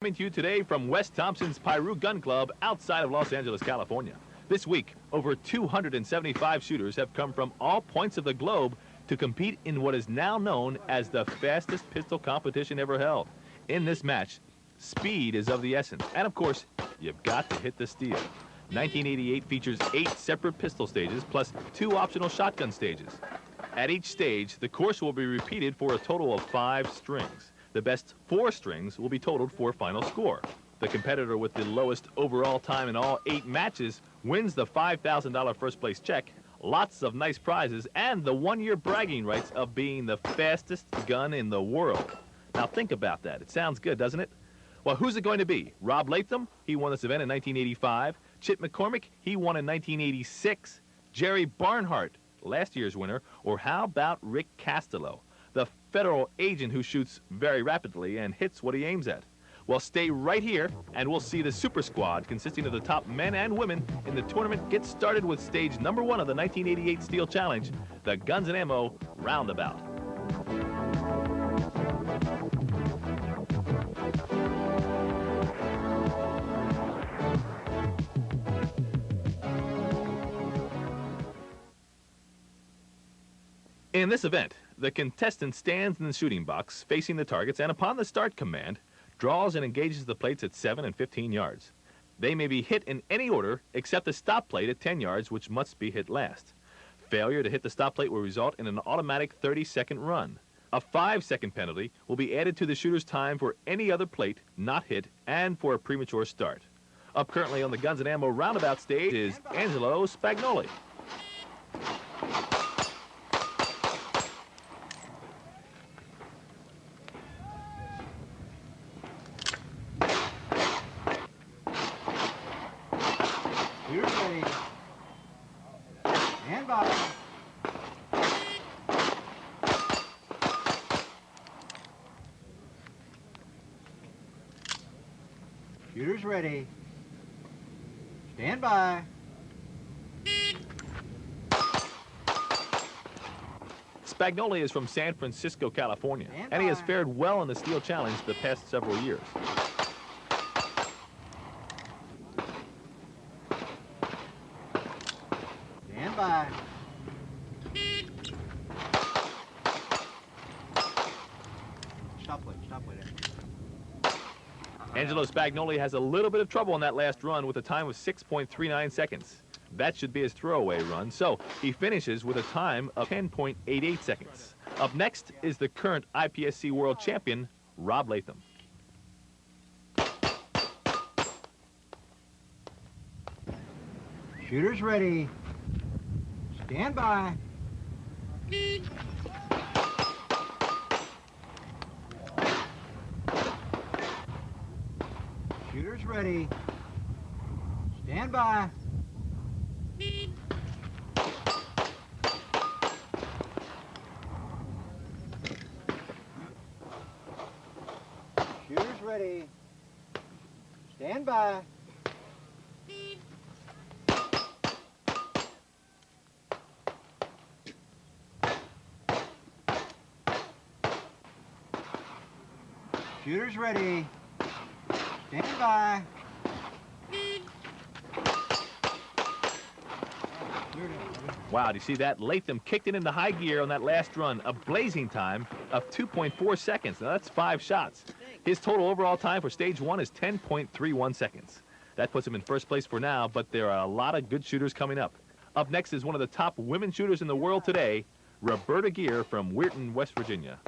Coming to you today from West Thompson's Piru Gun Club outside of Los Angeles, California. This week, over 275 shooters have come from all points of the globe to compete in what is now known as the fastest pistol competition ever held. In this match, speed is of the essence, and of course, you've got to hit the steel. 1988 features 8 separate pistol stages plus 2 optional shotgun stages. At each stage, the course will be repeated for a total of 5 strings. The best 4 strings will be totaled for final score. The competitor with the lowest overall time in all 8 matches wins the $5,000 first place check, lots of nice prizes, and the 1-year bragging rights of being the fastest gun in the world. Now think about that. It sounds good, doesn't it? Well, who's it going to be? Rob Letham, he won this event in 1985. Chip McCormick, he won in 1986. Jerry Barnhart, last year's winner. Or how about Rick Castello, the federal agent who shoots very rapidly and hits what he aims at? Well, stay right here, and we'll see the super squad consisting of the top men and women in the tournament get started with stage number 1 of the 1988 Steel Challenge, the Guns and Ammo Roundabout. In this event, the contestant stands in the shooting box facing the targets and upon the start command, draws and engages the plates at 7 and 15 yards. They may be hit in any order except the stop plate at 10 yards, which must be hit last. Failure to hit the stop plate will result in an automatic 30-second run. A 5-second penalty will be added to the shooter's time for any other plate not hit and for a premature start. Up currently on the Guns and Ammo Roundabout stage is Angelo Spagnoli. You're ready. Stand by. Shooter's ready. Stand by. Spagnoli is from San Francisco, California, and he has fared well in the Steel Challenge the past several years. Stand by. Stop it. Angelo Spagnoli has a little bit of trouble in that last run with a time of 6.39 seconds. That should be his throwaway run, so he finishes with a time of 10.88 seconds. Up next is the current IPSC World Champion, Rob Letham. Shooter's ready. Stand by. Shooter's ready. Stand by. Shooter's ready. Stand by. Shooter's ready. Stand by. Wow, do you see that? Letham kicked it into high gear on that last run, a blazing time of 2.4 seconds. Now, that's 5 shots. His total overall time for stage 1 is 10.31 seconds. That puts him in first place for now, but there are a lot of good shooters coming up. Up next is one of the top women shooters in the world today, Roberta Gear from Weirton, West Virginia.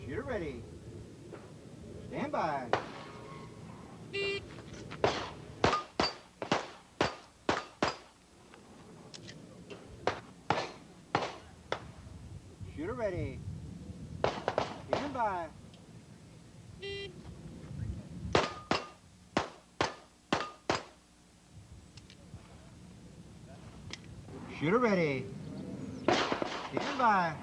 Shooter ready. Stand by. Shooter ready. Stand by. Shooter ready. Stand by.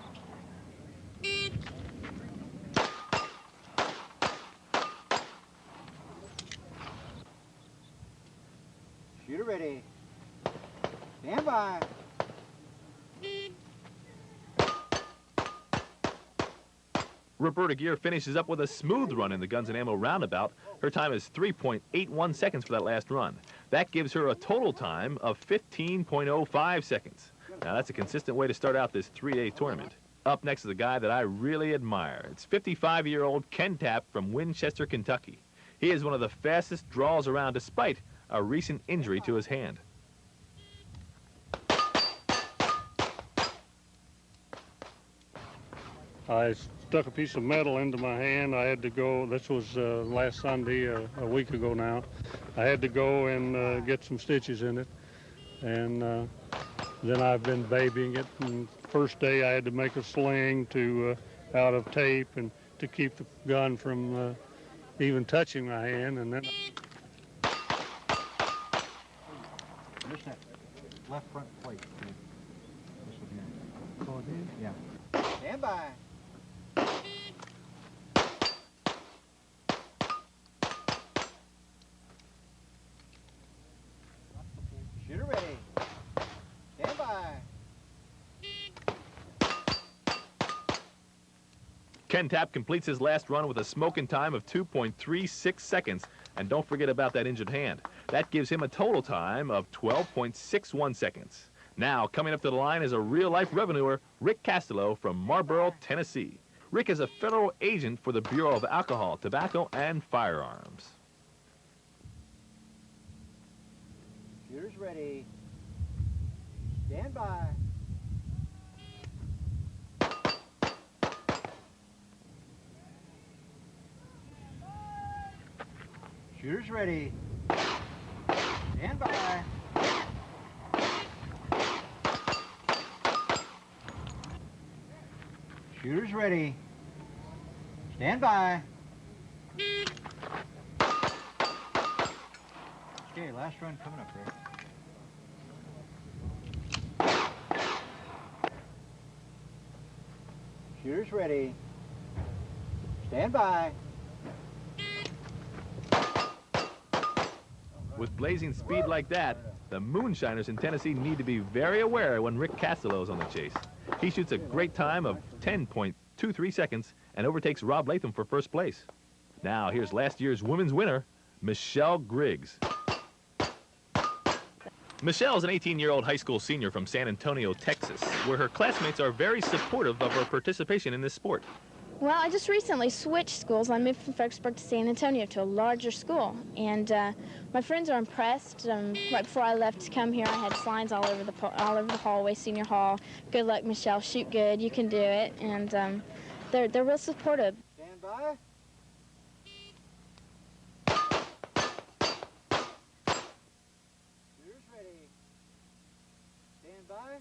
Shooter ready. Stand by. Roberta Gear finishes up with a smooth run in the Guns and Ammo roundabout. Her time is 3.81 seconds for that last run. That gives her a total time of 15.05 seconds. Now, that's a consistent way to start out this three-day tournament. Up next is a guy that I really admire. It's 55-year-old Ken Tapp from Winchester, Kentucky. He is one of the fastest draws around despite a recent injury to his hand. I stuck a piece of metal into my hand. I had to go, this was last Sunday, a week ago now. I had to go and get some stitches in it. And then I've been babying it. And first day I had to make a sling out of tape and to keep the gun from even touching my hand. And then Just that left front plate. This one here. oh, dude. Yeah. Stand by. Shooter ready. Stand by. Ken Tapp completes his last run with a smoking time of 2.36 seconds. And don't forget about that injured hand. That gives him a total time of 12.61 seconds. Now, coming up to the line is a real-life revenuer, Rick Castello from Marlboro, Tennessee. Rick is a federal agent for the Bureau of Alcohol, Tobacco, and Firearms. Shooters ready. Stand by. Shooters ready. Stand by. Shooters ready. Stand by. Okay, last run coming up, Rick. Shooters ready. Stand by. With blazing speed like that, the moonshiners in Tennessee need to be very aware when Rick Castello is on the chase. He shoots a great time of 10.23 seconds and overtakes Rob Letham for first place. Now, here's last year's women's winner, Michelle Griggs. Michelle is an 18-year-old high school senior from San Antonio, Texas, where her classmates are very supportive of her participation in this sport. Well, I just recently switched schools. I moved from Fredericksburg to San Antonio to a larger school, and my friends are impressed. Right before I left to come here, I had signs all over the hallway, senior hall. Good luck, Michelle. Shoot good. You can do it. And they're real supportive. Stand by. Shooters ready. Stand by.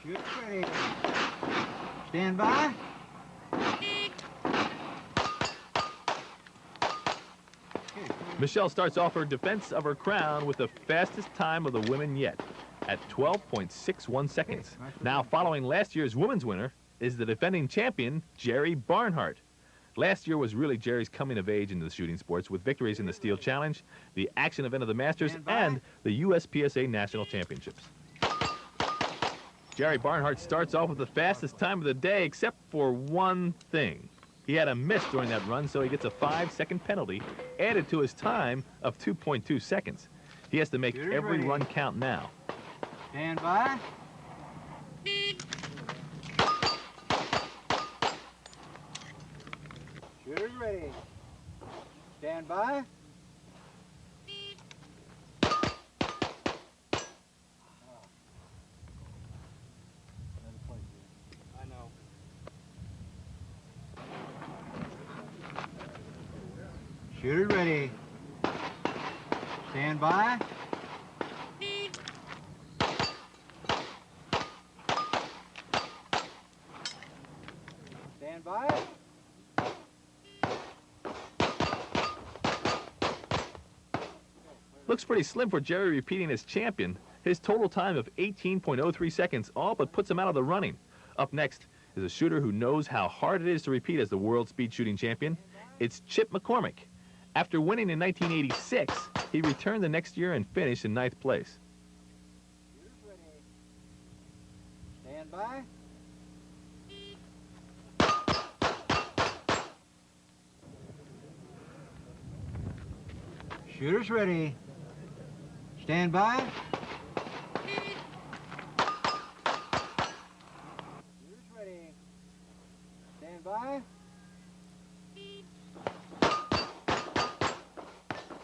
Shooters ready. Stand by. Michelle starts off her defense of her crown with the fastest time of the women yet, at 12.61 seconds. Now, following last year's women's winner is the defending champion, Jerry Barnhart. Last year was really Jerry's coming of age into the shooting sports with victories in the Steel Challenge, the action event of the Masters, and the USPSA National Championships. Jerry Barnhart starts off with the fastest time of the day, except for one thing. He had a miss during that run, so he gets a 5-second penalty added to his time of 2.2 seconds. He has to make every run count now. Stand by. Shooters ready. Stand by. I know. Shooter ready. Stand by. Stand by. Looks pretty slim for Jerry repeating as champion. His total time of 18.03 seconds all but puts him out of the running. Up next is a shooter who knows how hard it is to repeat as the world speed shooting champion. It's Chip McCormick. After winning in 1986, he returned the next year and finished in 9th place. Shooters ready. Stand by. Shooters ready. Stand by. Shooters ready. Stand by.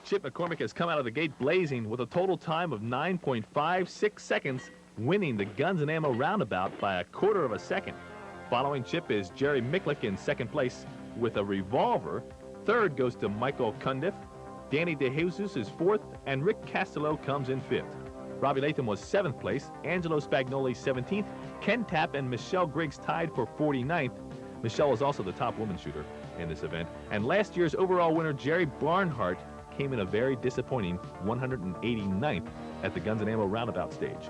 Chip McCormick has come out of the gate blazing with a total time of 9.56 seconds, winning the Guns and Ammo roundabout by 1/4 of a second. Following Chip is Jerry Micklick in 2nd place with a revolver. 3rd goes to Michael Cundiff. Danny DeJesus is 4th, and Rick Castello comes in 5th. Robbie Letham was 7th place, Angelo Spagnoli 17th, Ken Tapp and Michelle Griggs tied for 49th. Michelle was also the top woman shooter in this event. And last year's overall winner, Jerry Barnhart, came in a very disappointing 189th at the Guns and Ammo roundabout stage.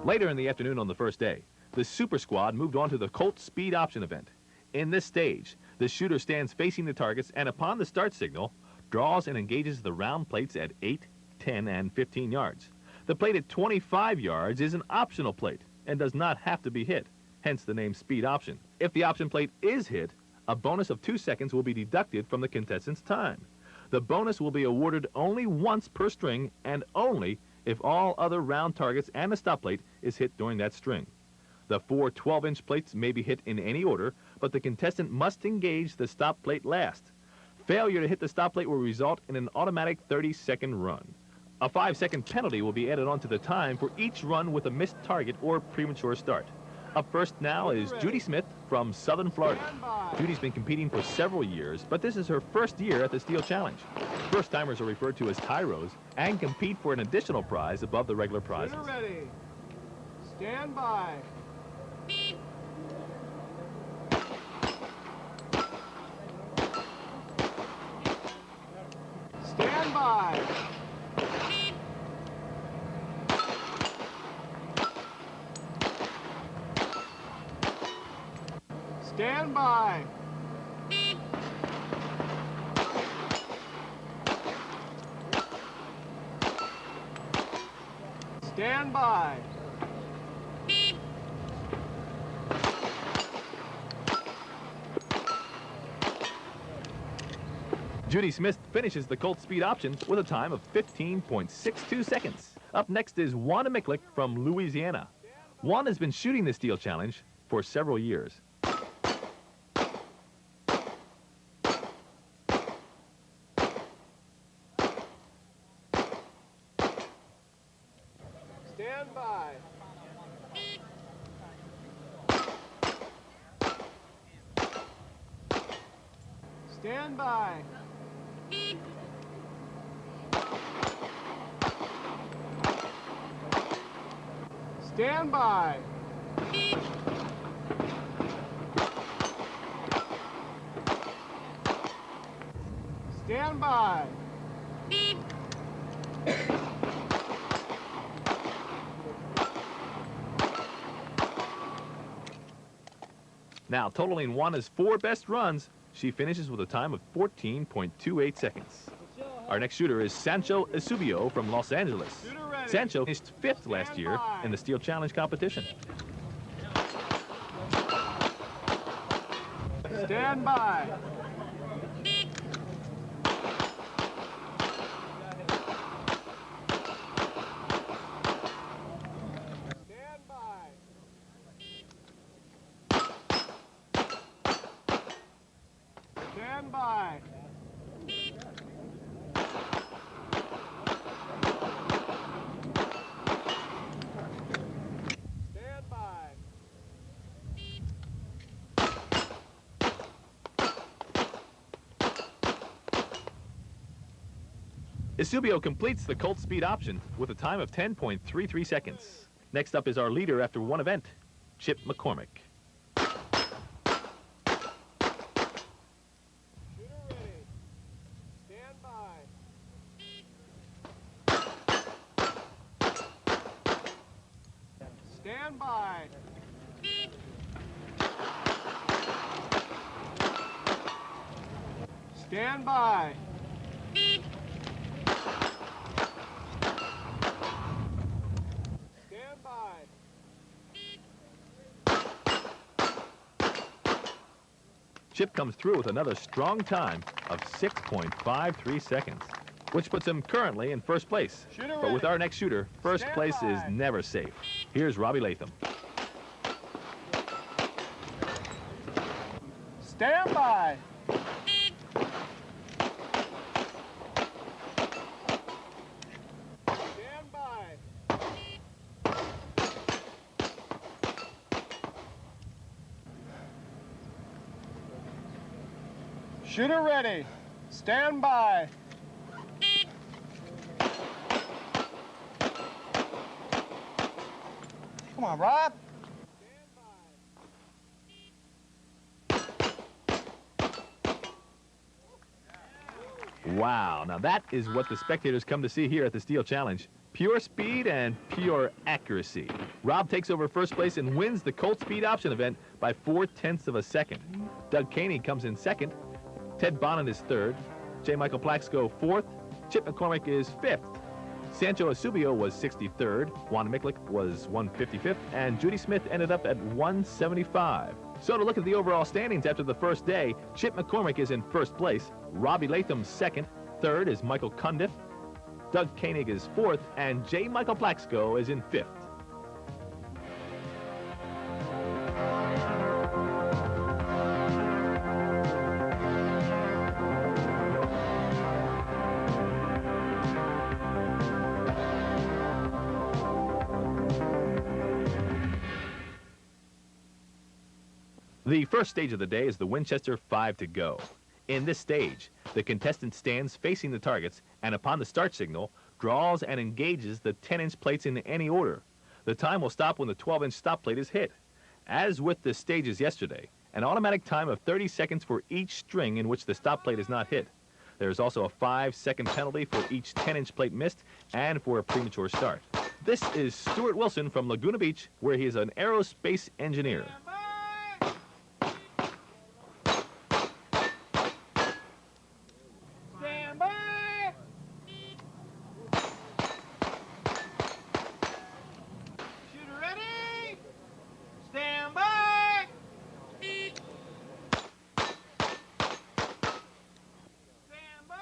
Later in the afternoon on the first day, the Super Squad moved on to the Colt Speed Option event. In this stage, the shooter stands facing the targets and upon the start signal, draws and engages the round plates at 8, 10, and 15 yards. The plate at 25 yards is an optional plate and does not have to be hit, hence the name Speed Option. If the option plate is hit, a bonus of 2 seconds will be deducted from the contestant's time. The bonus will be awarded only once per string and only if all other round targets and the stop plate is hit during that string. The 4 12-inch plates may be hit in any order, but the contestant must engage the stop plate last. Failure to hit the stop plate will result in an automatic 30-second run. A 5-second penalty will be added onto the time for each run with a missed target or premature start. Up first now is Judy Smith from Southern Florida. Judy's been competing for several years, but this is her first year at the Steel Challenge. First-timers are referred to as tyros and compete for an additional prize above the regular prizes. Shooter ready. Stand by. Stand by. Stand by. Stand by. Judy Smith finishes the Colt Speed Option with a time of 15.62 seconds. Up next is Wanda Micklick from Louisiana. Wanda has been shooting the Steel Challenge for several years. Stand by. Stand by. Stand by. Stand by. Now, totaling Wanda's 4 best runs, she finishes with a time of 14.28 seconds. Our next shooter is Sancho Esubio from Los Angeles. Sancho finished 5th last year in the Steel Challenge competition. Stand by. Stand by. Stand by. Stand by. Esubio completes the Colt Speed Option with a time of 10.33 seconds. Next up is our leader after one event, Chip McCormick. Shooter ready. Stand by. Stand by. Stand by. Chip comes through with another strong time of 6.53 seconds, which puts him currently in first place. But with our next shooter, first place is never safe. Here's Robbie Letham. Stand by. Stand by. Shooter ready. Stand by. Come on, Rob. Wow, now that is what the spectators come to see here at the Steel Challenge. Pure speed and pure accuracy. Rob takes over first place and wins the Colt Speed Option event by 0.4 of a second. Doug Caney comes in second. Ted Bonnet is third. J. Michael Plaxco fourth. Chip McCormick is fifth. Sancho Asubio was 63rd. Juan Miklik was 155th. And Judy Smith ended up at 175. So to look at the overall standings after the first day, Chip McCormick is in first place. Robbie Latham second. Third is Michael Cundiff. Doug Koenig is fourth. And J. Michael Plaxco is in fifth. The first stage of the day is the Winchester 5 to go. In this stage, the contestant stands facing the targets and upon the start signal, draws and engages the 10-inch plates in any order. The time will stop when the 12-inch stop plate is hit. As with the stages yesterday, an automatic time of 30 seconds for each string in which the stop plate is not hit. There is also a 5-second penalty for each 10-inch plate missed and for a premature start. This is Stuart Wilson from Laguna Beach, where he is an aerospace engineer. Stand by. Shooter ready. Stand by. Stand by.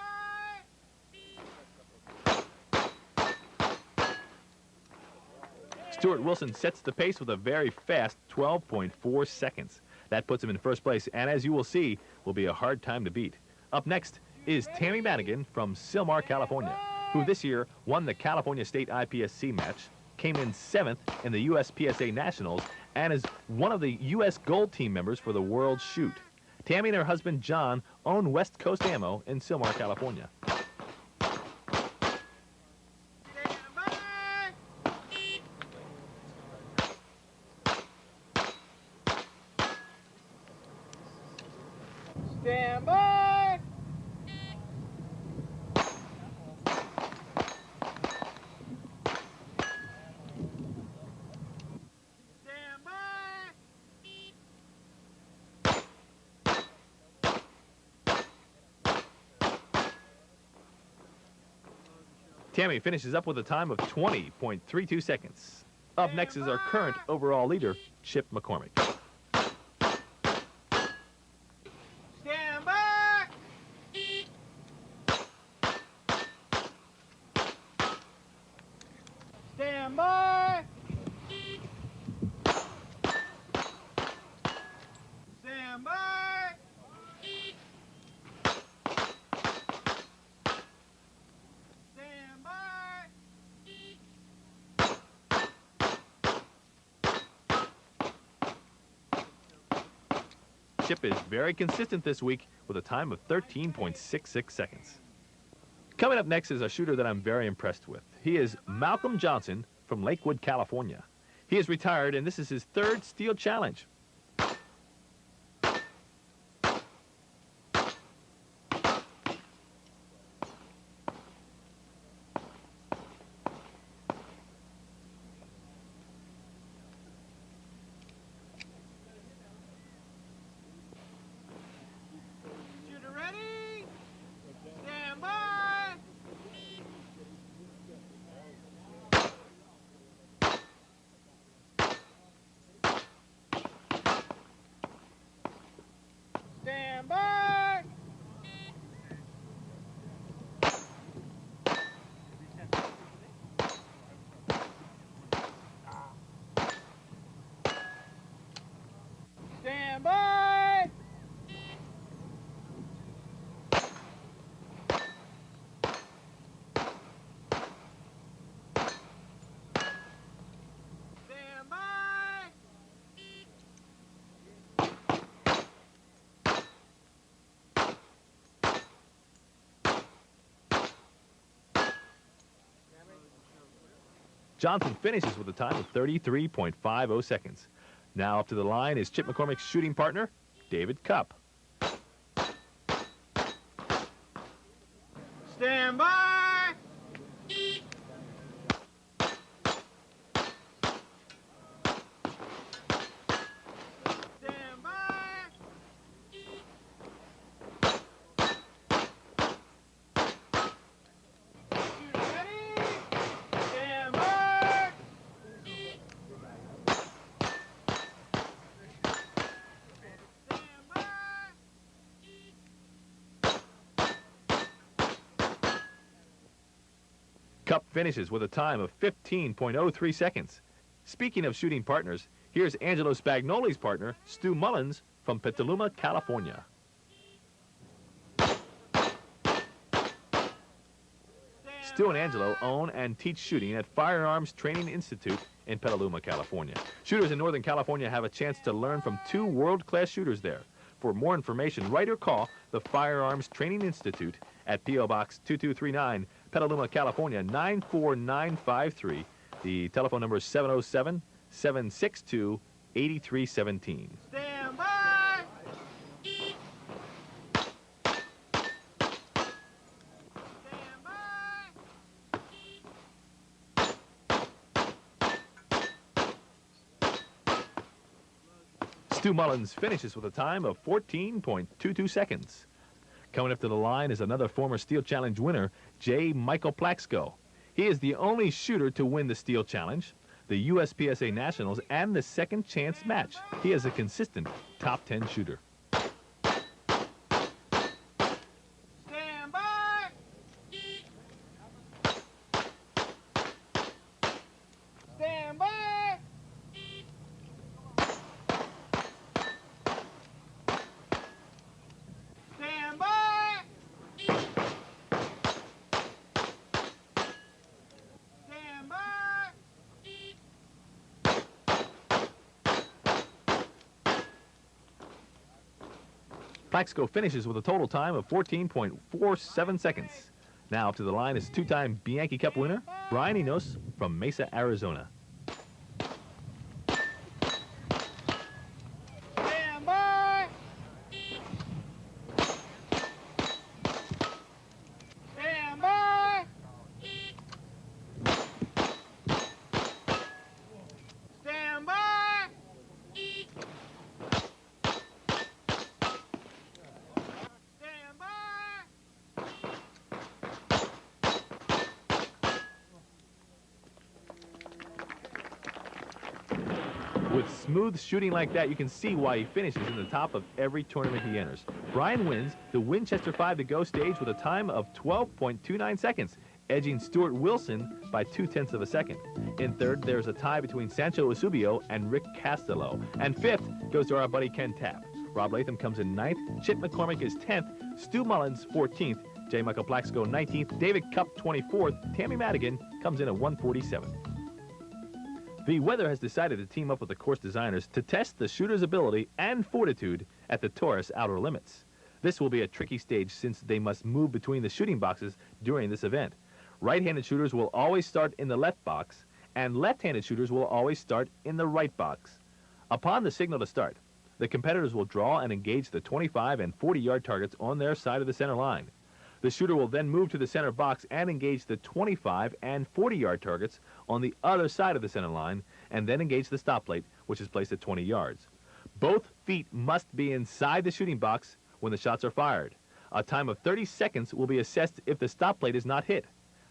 Stuart Wilson sets the pace with a very fast 12.4 seconds. That puts him in first place, and as you will see, will be a hard time to beat. Up next is Tammy Madigan from Sylmar, California, who this year won the California State IPSC match, came in 7th in the USPSA Nationals, and is one of the U.S. Gold Team members for the World Shoot. Tammy and her husband, John, own West Coast Ammo in Sylmar, California. Stand by. Stand by. Tammy finishes up with a time of 20.32 seconds. Up next is our current overall leader, Chip McCormick. Stand by. Stand by. Stand by. Stand by. Chip is very consistent this week with a time of 13.66 seconds. Coming up next is a shooter that I'm very impressed with. He is Malcolm Johnson from Lakewood, California. He is retired, and this is his third Steel Challenge. Shooter ready. Stand by. Johnson finishes with a time of 33.50 seconds. Now up to the line is Chip McCormick's shooting partner, David Cupp. Stand by. Stand by. Shooter ready. Stand by. Stand by. Cupp finishes with a time of 15.03 seconds. Speaking of shooting partners, here's Angelo Spagnoli's partner, Stu Mullins from Petaluma, California. Stu and Angelo own and teach shooting at Firearms Training Institute in Petaluma, California. Shooters in Northern California have a chance to learn from two world-class shooters there. For more information, write or call the Firearms Training Institute at P.O. Box 2239, Petaluma, California, 94953. The telephone number is 707-762-8317. Stand by. Stand by. Stu Mullins finishes with a time of 14.22 seconds. Coming up to the line is another former Steel Challenge winner, J. Michael Plaxco. He is the only shooter to win the Steel Challenge, the USPSA Nationals, and the Second Chance match. He is a consistent top 10 shooter. Stand by. Stand by. Stand by. Stand by. Plaxco finishes with a total time of 14.47 seconds. Now up to the line is two-time Bianchi Cup winner, Brian Enos from Mesa, Arizona. Stand by. Stand by. Stand by. Stand by. With smooth shooting like that, you can see why he finishes in the top of every tournament he enters. Brian wins the Winchester 5 to go stage with a time of 12.29 seconds, edging Stuart Wilson by 0.2 of a second. In third, there's a tie between Sancho Eusebio and Rick Castello. And fifth goes to our buddy Ken Tapp. Rob Letham comes in 9th, Chip McCormick is 10th, Stu Mullins 14th, J. Michael Plaxco 19th, David Cupp 24th, Tammy Madigan comes in at 147th. The weather has decided to team up with the course designers to test the shooter's ability and fortitude at the Taurus Outer Limits. This will be a tricky stage since they must move between the shooting boxes during this event. Right-handed shooters will always start in the left box, and left-handed shooters will always start in the right box. Upon the signal to start, the competitors will draw and engage the 25 and 40-yard targets on their side of the center line. The shooter will then move to the center box and engage the 25 and 40-yard targets on the other side of the center line, and then engage the stop plate, which is placed at 20 yards. Both feet must be inside the shooting box when the shots are fired. A time of 30 seconds will be assessed if the stop plate is not hit.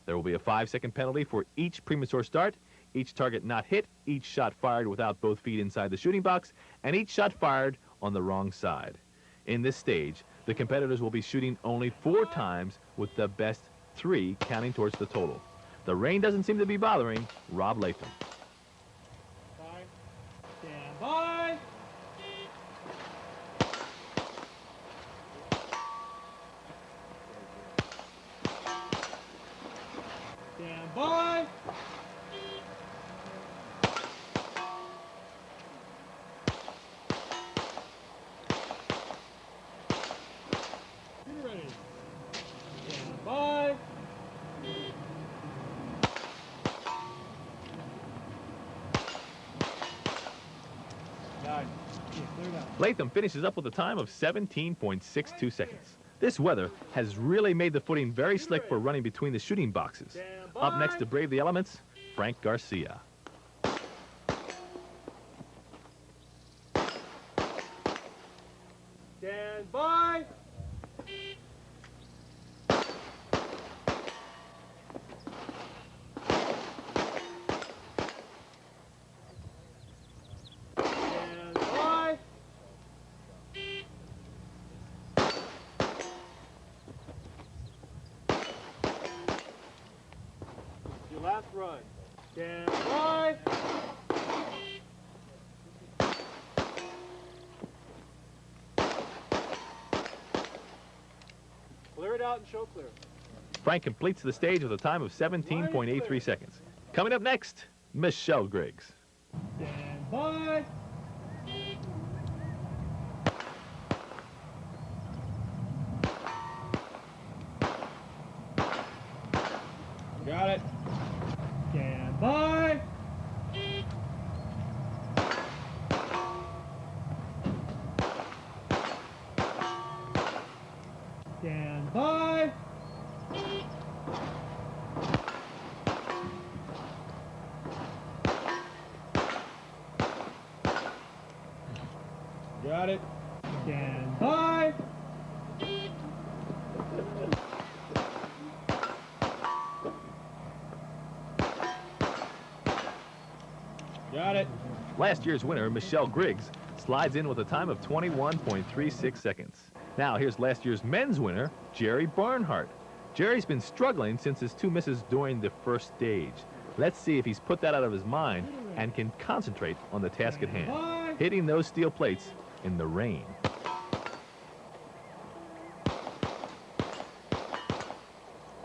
There will be a 5-second penalty for each premature start, each target not hit, each shot fired without both feet inside the shooting box, and each shot fired on the wrong side. In this stage, the competitors will be shooting only 4 times with the best 3 counting towards the total. The rain doesn't seem to be bothering Rob Letham. Stand by. Stand by. Get ready. Stand by. Letham finishes up with a time of 17.62 seconds. This weather has really made the footing very slick for running between the shooting boxes. Up next to brave the elements, Frank Garcia. Stand by. Stand by. Your last run. Stand by. Clear it out and show clear. Frank completes the stage with a time of 17.83 seconds. Coming up next, Michelle Griggs. Stand by. Got it. Stand by. Stand by. Got it. Stand by. Got it. Last year's winner, Michelle Griggs, slides in with a time of 21.36 seconds. Now, here's last year's men's winner, Jerry Barnhart. Jerry's been struggling since his two misses during the first stage. Let's see if he's put that out of his mind and can concentrate on the task at hand, hitting those steel plates in the rain.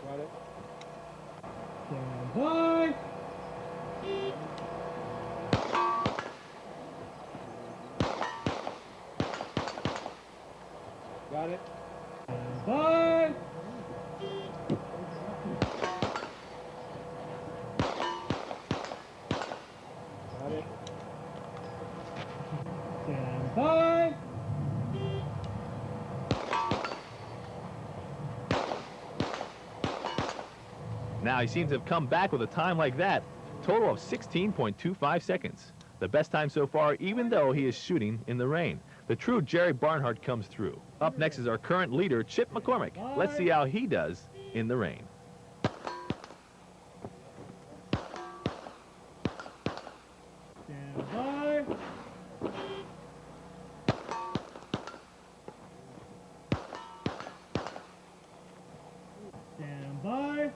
Got it. Stand by. Got it. Stand by. Got it. Stand by. Now, he seems to have come back with a time like that, total of 16.25 seconds. The best time so far, even though he is shooting in the rain. The true Jerry Barnhart comes through. Up next is our current leader, Chip McCormick. Let's see how he does in the rain. Stand by. Stand by.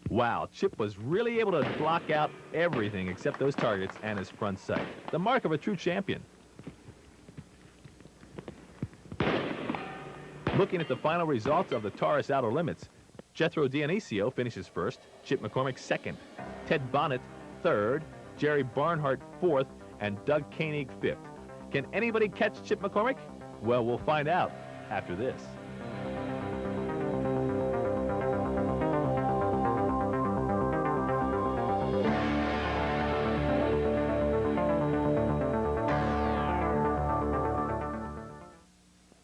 Wow, Chip was really able to block out everything except those targets and his front sight. The mark of a true champion. Looking at the final results of the Taurus Outer Limits, Jethro Dionisio finishes first, Chip McCormick second, Ted Bonnet third, Jerry Barnhart fourth, and Doug Koenig fifth. Can anybody catch Chip McCormick? Well, we'll find out after this.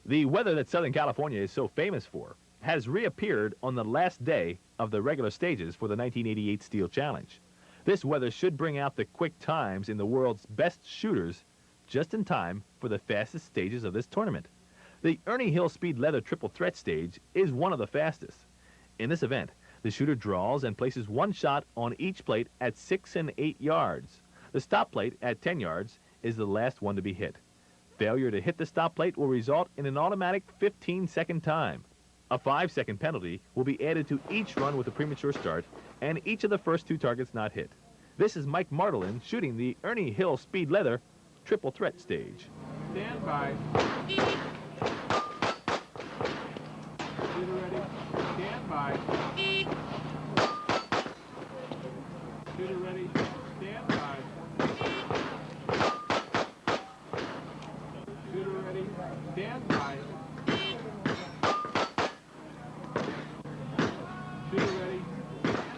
The weather that Southern California is so famous for has reappeared on the last day of the regular stages for the 1988 Steel Challenge. This weather should bring out the quick times in the world's best shooters just in time for the fastest stages of this tournament. The Ernie Hill Speed Leather Triple Threat stage is one of the fastest. In this event, the shooter draws and places one shot on each plate at 6 and 8 yards. The stop plate at 10 yards is the last one to be hit. Failure to hit the stop plate will result in an automatic 15-second time. A 5-second penalty will be added to each run with a premature start and each of the first two targets not hit. This is Mike Martelin shooting the Ernie Hill Speed Leather Triple Threat stage. Stand by. Shooter ready. Stand by. Shooter ready. Stand by. Shooter ready. Stand by. Shooter ready. Stand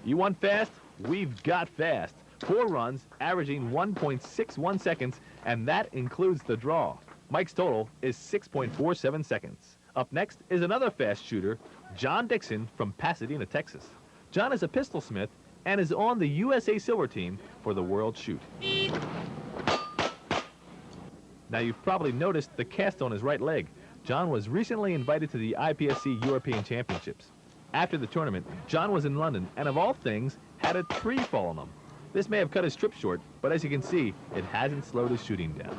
You want fast? We've got fast. 4 runs, averaging 1.61 seconds, and that includes the draw. Mike's total is 6.47 seconds. Up next is another fast shooter, John Dixon from Pasadena, Texas. John is a pistol smith and is on the USA Silver team for the World Shoot. Now, you've probably noticed the cast on his right leg. John was recently invited to the IPSC European Championships. After the tournament, John was in London and, of all things, had a tree fall on him. This may have cut his trip short, but as you can see, it hasn't slowed his shooting down.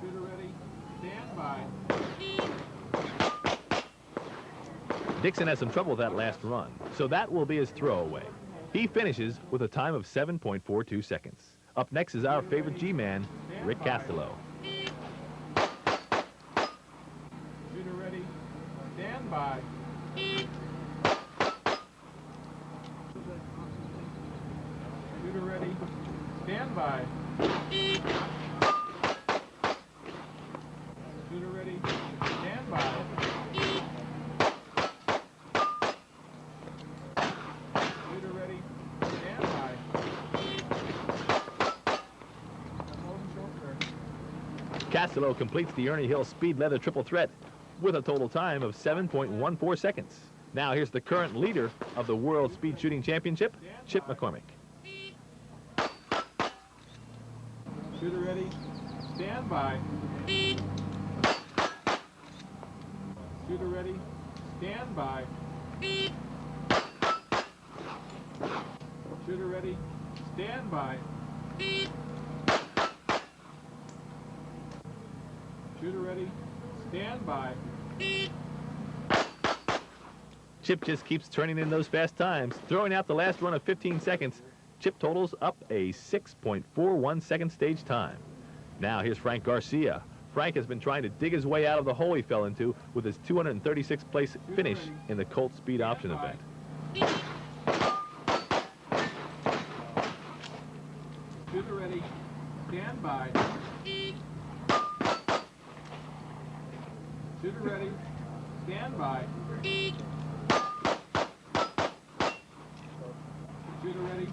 Shooter ready. Stand by. Dixon has some trouble with that last run, so that will be his throwaway. He finishes with a time of 7.42 seconds. Up next is our favorite G-man, Rick Castello. Shooter ready. Stand by. Shooter ready. Stand by. Shooter ready. Stand by. Shooter ready. Stand by. Castello completes the Ernie Hill Speed Leather Triple Threat with a total time of 7.14 seconds. Now here's the current leader of the World Speed Shooting Championship, Chip McCormick. Shooter ready. Stand by. Shooter ready. Stand by. Shooter ready. Stand by. Shooter ready. Stand by. Chip just keeps turning in those fast times, throwing out the last run of 15 seconds. Chip totals up a 6.41 second stage time. Now here's Frank Garcia. Frank has been trying to dig his way out of the hole he fell into with his 236th place finish in the Colt Speed Option event. Shooter ready. Stand by. Shooter ready. Stand by. Shooter ready.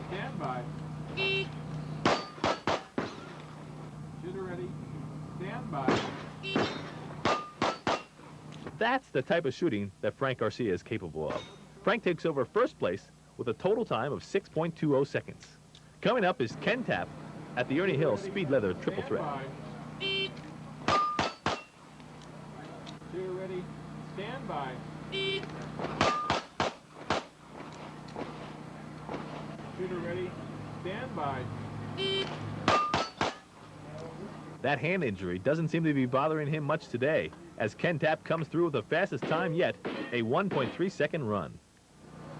Stand by. Shooter ready. Stand by. That's the type of shooting that Frank Garcia is capable of. Frank takes over first place with a total time of 6.20 seconds. Coming up is Ken Tapp at the Ernie Hill Speed Leather Triple Threat. Shooter ready. Stand by. Shooter ready. Stand by. That hand injury doesn't seem to be bothering him much today, as Ken Tapp comes through with the fastest time yet, a 1.3 second run.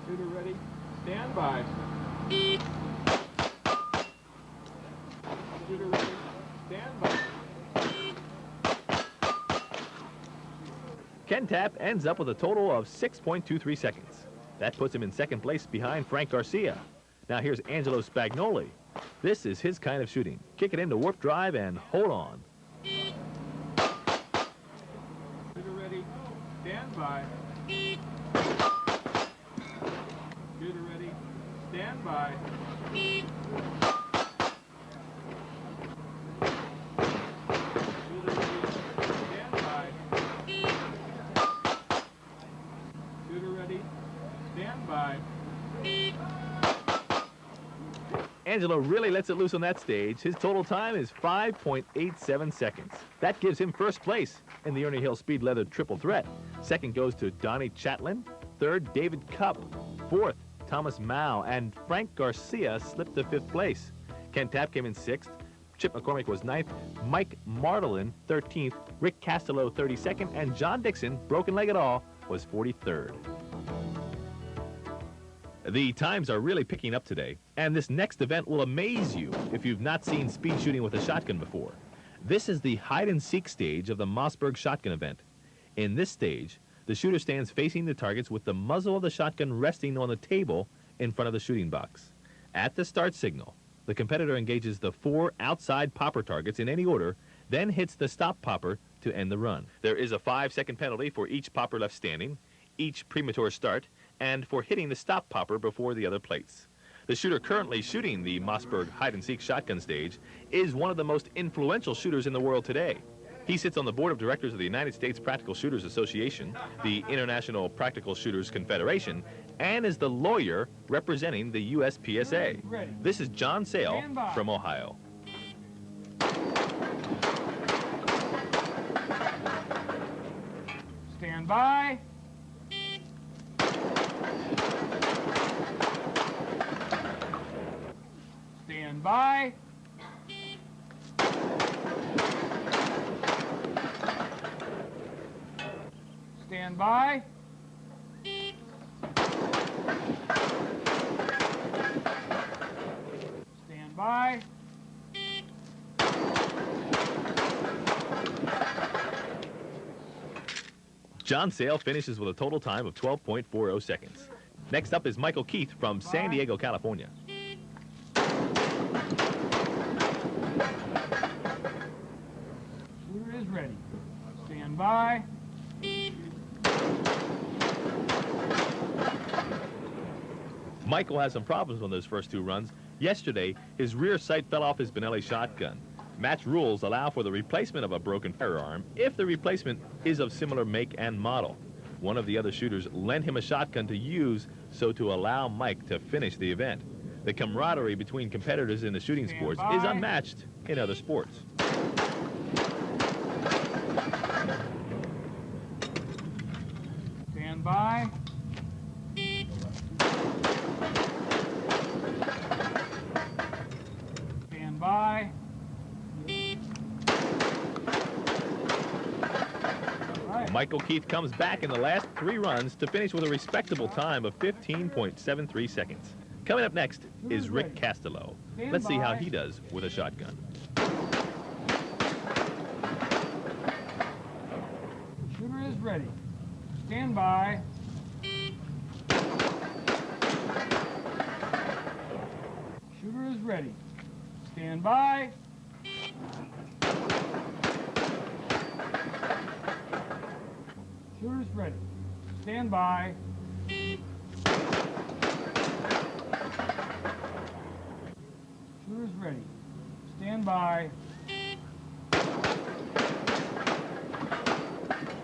Shooter ready. Stand by. Shooter ready. Stand by. Ken Tapp ends up with a total of 6.23 seconds. That puts him in second place behind Frank Garcia. Now here's Angelo Spagnoli. This is his kind of shooting. Kick it into warp drive and hold on. Shooter ready. Stand by. Shooter ready. Stand by. Shooter ready. Stand by. Shooter ready. Stand by. Angelo really lets it loose on that stage. His total time is 5.87 seconds. That gives him first place in the Ernie Hill Speed Leather Triple Threat. Second goes to Donnie Chatlin. Third, David Cupp. Fourth, Thomas Mao. And Frank Garcia slipped to fifth place. Ken Tapp came in sixth. Chip McCormick was ninth. Mike Martelin, 13th. Rick Castello, 32nd. And John Dixon, broken leg and all, was 43rd. The times are really picking up today, and this next event will amaze you if you've not seen speed shooting with a shotgun before. This is the hide-and-seek stage of the Mossberg shotgun event. In this stage, the shooter stands facing the targets with the muzzle of the shotgun resting on the table in front of the shooting box. At the start signal, the competitor engages the 4 outside popper targets in any order, then hits the stop popper to end the run. There is a 5-second penalty for each popper left standing. each premature start and for hitting the stop popper before the other plates. The shooter currently shooting the Mossberg hide-and-seek shotgun stage is one of the most influential shooters in the world today. He sits on the board of directors of the United States Practical Shooters Association, the International Practical Shooters Confederation, and is the lawyer representing the USPSA. This is John Sale from Ohio. Stand by. Stand by. Stand by. Stand by. John Sale finishes with a total time of 12.40 seconds. Next up is Michael Keith from San Diego, California. Shooter is ready. Stand by. Michael has some problems on those first two runs. Yesterday, his rear sight fell off his Benelli shotgun. Match rules allow for the replacement of a broken firearm if the replacement is of similar make and model. One of the other shooters lent him a shotgun to use so to allow Mike to finish the event. The camaraderie between competitors in the shooting sports is unmatched in other sports. Stand by. Stand by. Michael Keith comes back in the last three runs to finish with a respectable time of 15.73 seconds. Coming up next is Rick Castello. Let's see how he does with a shotgun. Shooter is ready. Stand by. Shooter is ready. Stand by. Shooter is ready. Stand by. Shooter is ready. Stand by.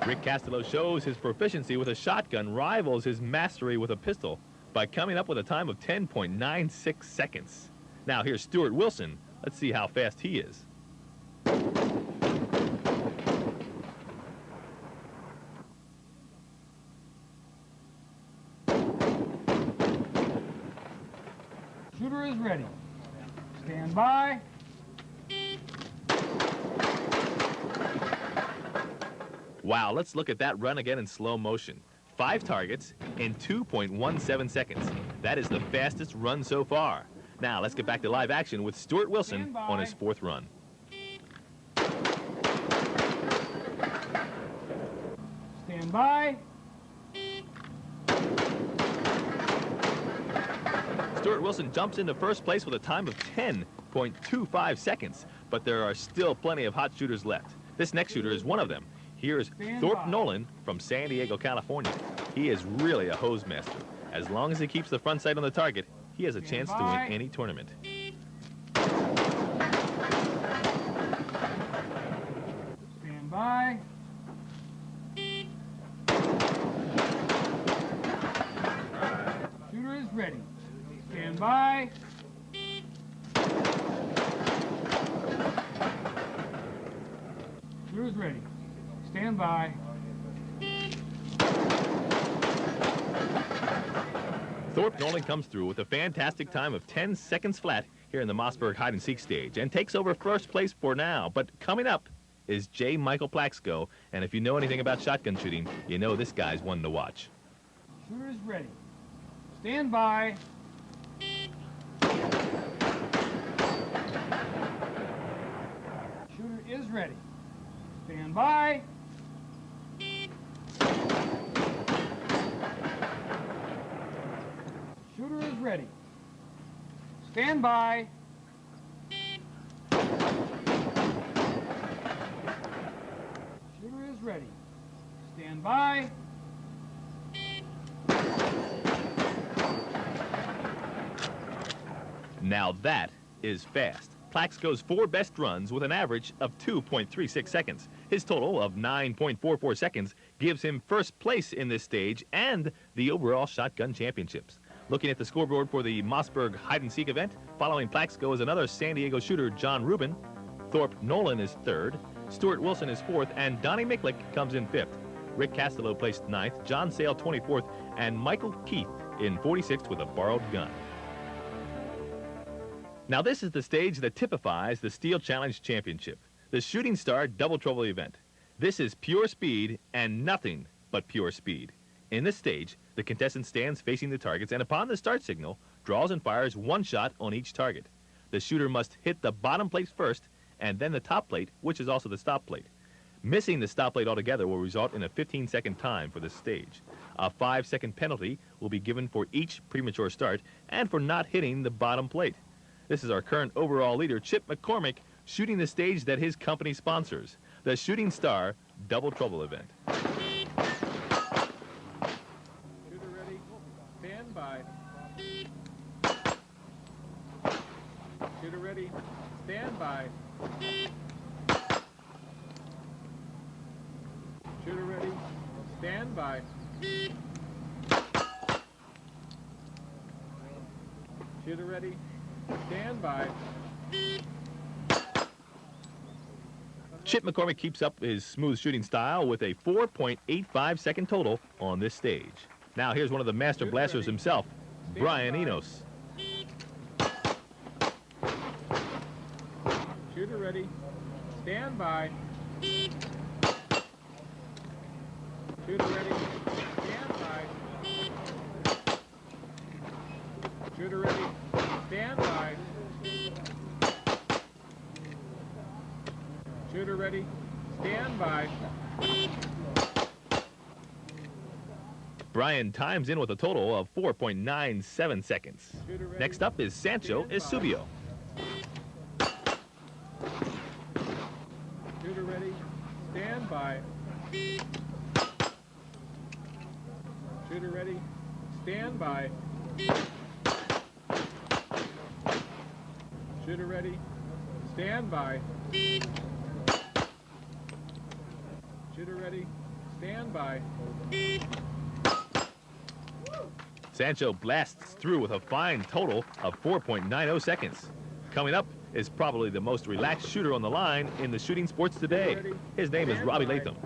Rick Castello shows his proficiency with a shotgun rivals his mastery with a pistol by coming up with a time of 10.96 seconds. Now here's Stuart Wilson. Let's see how fast he is. Shooter is ready. Stand by. Wow, let's look at that run again in slow motion. 5 targets in 2.17 seconds. That is the fastest run so far. Now let's get back to live action with Stuart Wilson on his 4th run. Stand by. Stuart Wilson jumps into first place with a time of 10.25 seconds, but there are still plenty of hot shooters left. This next shooter is one of them. Here's Thorpe Nolan from San Diego, California. He is really a hose master. As long as he keeps the front sight on the target, he has a chance to win any tournament. Stand by. Shooter is ready. Stand by. Shooter is ready. Stand by. Thorpe Nolan comes through with a fantastic time of 10 seconds flat here in the Mossberg hide-and-seek stage and takes over first place for now. But coming up is J. Michael Plaxco, and if you know anything about shotgun shooting, you know this guy's one to watch. Shooter is ready. Stand by. Shooter is ready. Stand by. Shooter is ready. Stand by. Shooter is ready. Stand by. Now that is fast. Plaxico's 4 best runs with an average of 2.36 seconds. His total of 9.44 seconds gives him first place in this stage and the overall shotgun championships. Looking at the scoreboard for the Mossberg hide-and-seek event, following Plaxico is another San Diego shooter, John Rubin. Thorpe Nolan is 3rd, Stuart Wilson is 4th, and Donnie Miklick comes in 5th. Rick Castello placed 9th, John Sale 24th, and Michael Keith in 46th with a borrowed gun. Now this is the stage that typifies the Steel Challenge Championship, the Shooting Star Double Trouble event. This is pure speed and nothing but pure speed. In this stage, the contestant stands facing the targets and upon the start signal, draws and fires 1 shot on each target. The shooter must hit the bottom plate first and then the top plate, which is also the stop plate. Missing the stop plate altogether will result in a 15-second time for this stage. A 5-second penalty will be given for each premature start and for not hitting the bottom plate. This is our current overall leader, Chip McCormick, shooting the stage that his company sponsors, the Shooting Star Double Trouble event. Shooter ready. Stand by. Shooter ready. Stand by. Shooter ready. Stand by. Shooter ready. Stand by. Chip McCormick keeps up his smooth shooting style with a 4.85-second total on this stage. Now here's one of the master blasters himself, Brian Enos. Shooter ready. Stand by. Shooter ready. Stand by. Shooter ready. Stand by. Shooter ready. Stand by. Brian times in with a total of 4.97 seconds. Next up is Sancho Esubio. Shooter ready. Stand by. Shooter ready. Stand by. Shooter ready. Stand by. Shooter ready. Stand by. Sancho blasts through with a fine total of 4.90 seconds. Coming up is probably the most relaxed shooter on the line in the shooting sports today. His name is Robbie Letham.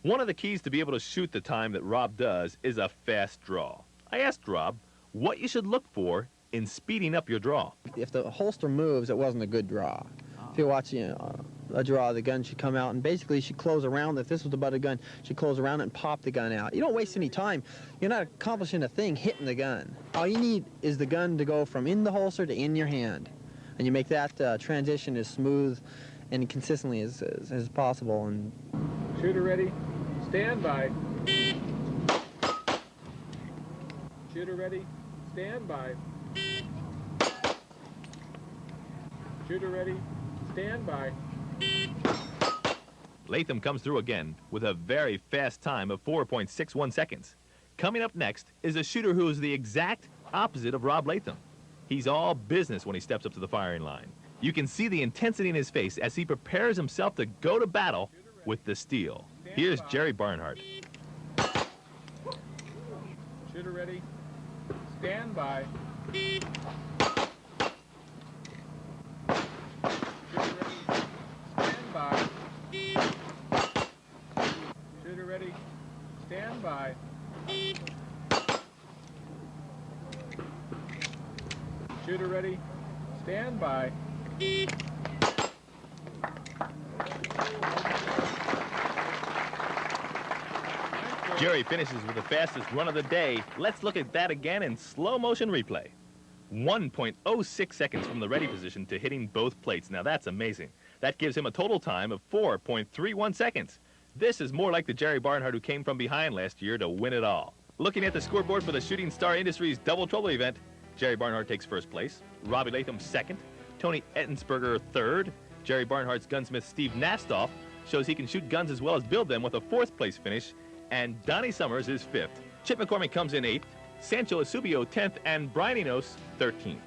One of the keys to be able to shoot the time that Rob does is a fast draw. I asked Rob what you should look for in speeding up your draw. If the holster moves, it wasn't a good draw. If you watch a draw, the gun should come out, and basically she'd close around. If this was the butt of the gun, she'd close around it and pop the gun out. You don't waste any time. You're not accomplishing a thing hitting the gun. All you need is the gun to go from in the holster to in your hand. And you make that transition as smooth and consistently as possible. And Shooter ready. Stand by. Shooter ready. Stand by. Shooter ready. Stand by. Letham comes through again with a very fast time of 4.61 seconds. Coming up next is a shooter who is the exact opposite of Rob Letham. He's all business when he steps up to the firing line. You can see the intensity in his face as he prepares himself to go to battle with the steel. Here's Jerry Barnhart. Shooter ready. Stand by. Shooter ready. Stand by. Shooter ready. Stand by. Shooter ready. Stand by. Jerry finishes with the fastest run of the day. Let's look at that again in slow motion replay. 1.06 seconds from the ready position to hitting both plates. Now that's amazing. That gives him a total time of 4.31 seconds. This is more like the Jerry Barnhart who came from behind last year to win it all. Looking at the scoreboard for the Shooting Star Industries Double Trouble event, Jerry Barnhart takes first place, Robbie Letham second, Tony Ettensberger third. Jerry Barnhart's gunsmith Steve Nastoff shows he can shoot guns as well as build them with a fourth place finish, and Donnie Summers is fifth. Chip McCormick comes in eighth, Sancho Asubio 10th, and Brian Enos 13th.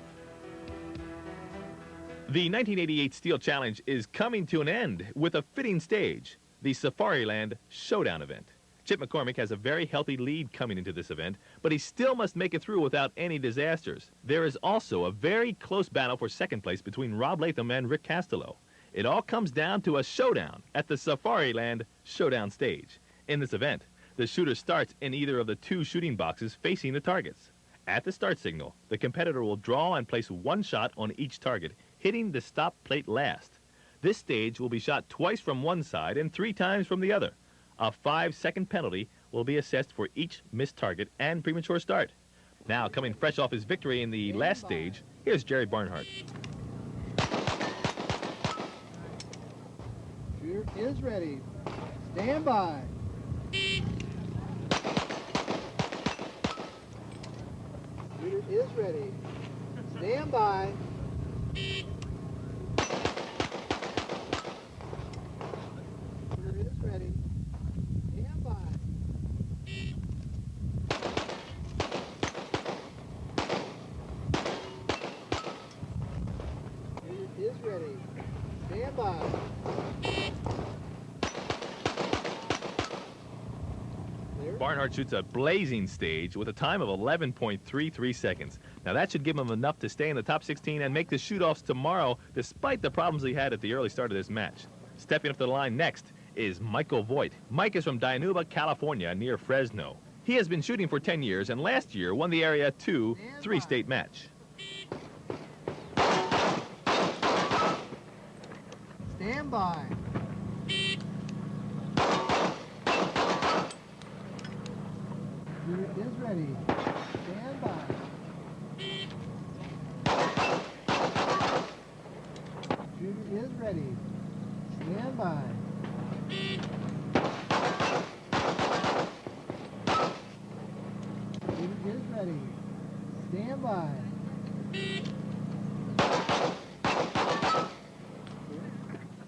The 1988 Steel Challenge is coming to an end with a fitting stage, the Safariland Showdown event. Chip McCormick has a very healthy lead coming into this event, but he still must make it through without any disasters. There is also a very close battle for second place between Rob Letham and Rick Castello. It all comes down to a showdown at the Safariland Showdown stage. In this event, the shooter starts in either of the two shooting boxes facing the targets. At the start signal, the competitor will draw and place one shot on each target, hitting the stop plate last. This stage will be shot twice from one side and 3 times from the other. A 5-second penalty will be assessed for each missed target and premature start. Now, coming fresh off his victory in the last stage, here's Jerry Barnhart. Shooter is ready. Stand by. Shooter is ready. Stand by. Shooter is ready. Stand by. Shooter is ready. Stand by. Barnhart shoots a blazing stage with a time of 11.33 seconds. Now that should give him enough to stay in the top 16 and make the shoot-offs tomorrow, despite the problems he had at the early start of this match. Stepping up to the line next is Michael Voigt. Mike is from Dinuba, California, near Fresno. He has been shooting for 10 years and last year won the Area 2 3-state match. Stand by. Shooter is ready. Stand by. Shooter is ready. Stand by. Shooter is ready. Stand by.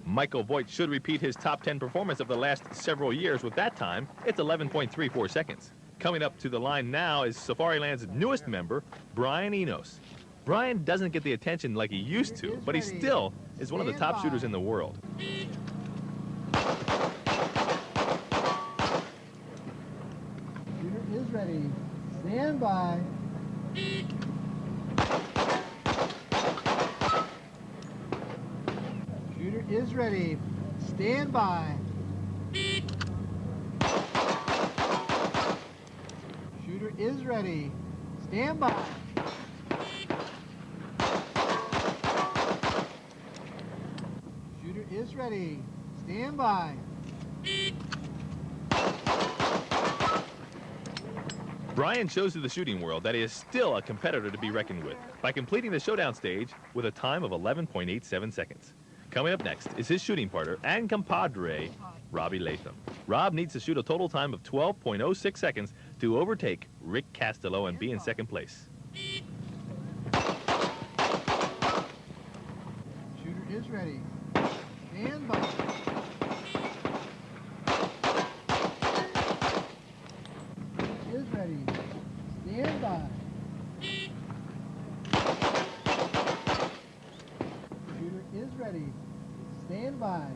Michael Voigt should repeat his top 10 performance of the last several years. With that time, it's 11.34 seconds. Coming up to the line now is Safariland's newest member, Brian Enos. Brian doesn't get the attention like he used to, but he still is one of the top shooters in the world. Shooter is ready. Stand by. Shooter is ready. Stand by. Shooter is ready. Stand by. Shooter is ready. Stand by. Brian shows to the shooting world that he is still a competitor to be reckoned with by completing the showdown stage with a time of 11.87 seconds. Coming up next is his shooting partner and compadre, Robbie Letham. Rob needs to shoot a total time of 12.06 seconds to overtake Rick Castello and be in second place. Shooter is ready. Stand by. Shooter is ready. Stand by. Shooter is ready. Stand by.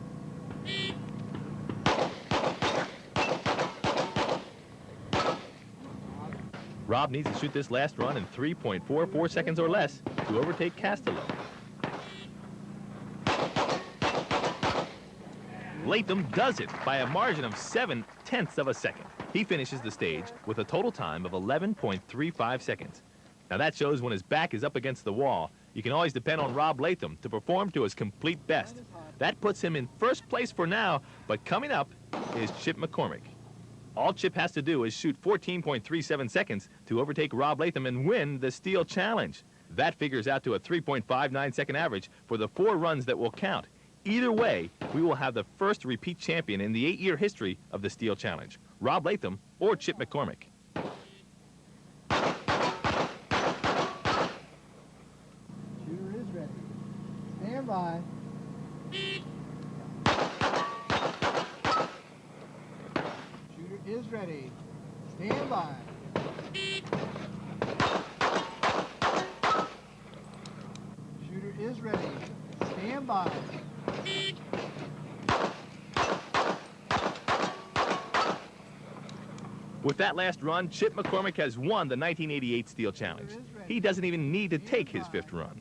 Rob needs to shoot this last run in 3.44 seconds or less to overtake Castello. Letham does it by a margin of 0.7 of a second. He finishes the stage with a total time of 11.35 seconds. Now that shows when his back is up against the wall, you can always depend on Rob Letham to perform to his complete best. That puts him in first place for now, but coming up is Chip McCormick. All Chip has to do is shoot 14.37 seconds to overtake Rob Letham and win the Steel Challenge. That figures out to a 3.59 second average for the 4 runs that will count. Either way, we will have the first repeat champion in the 8-year history of the Steel Challenge, Rob Letham or Chip McCormick. Shooter is ready. Stand by. Shooter is ready. Stand by. by. With that last run, Chip McCormick has won the 1988 Steel Challenge. He doesn't even need to take his 5th run.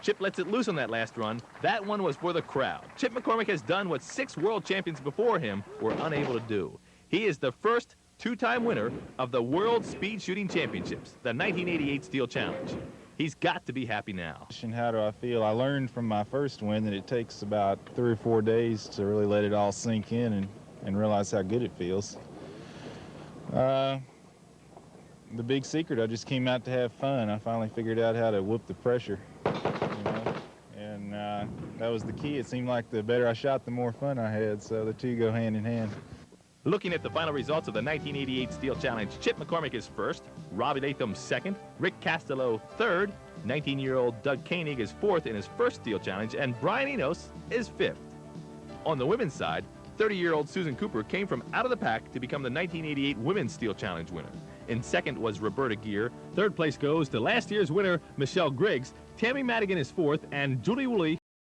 Chip lets it loose on that last run. That one was for the crowd. Chip McCormick has done what 6 world champions before him were unable to do. He is the first 2-time winner of the World Speed Shooting Championships, the 1988 Steel Challenge. He's got to be happy now. And how do I feel? I learned from my first win that it takes about 3 or 4 days to really let it all sink in and realize how good it feels. The big secret, I just came out to have fun. I finally figured out how to whoop the pressure, you know, and that was the key. It seemed like the better I shot, the more fun I had, so the two go hand in hand. Looking at the final results of the 1988 Steel Challenge, Chip McCormick is 1st, Robbie Letham 2nd, Rick Castello 3rd, 19-year-old Doug Koenig is 4th in his 1st Steel Challenge, and Brian Enos is 5th. On the women's side, 30-year-old Susan Cooper came from out of the pack to become the 1988 Women's Steel Challenge winner. In 2nd was Roberta Gear. 3rd place goes to last year's winner, Michelle Griggs. Tammy Madigan is 4th, and Julie Woolley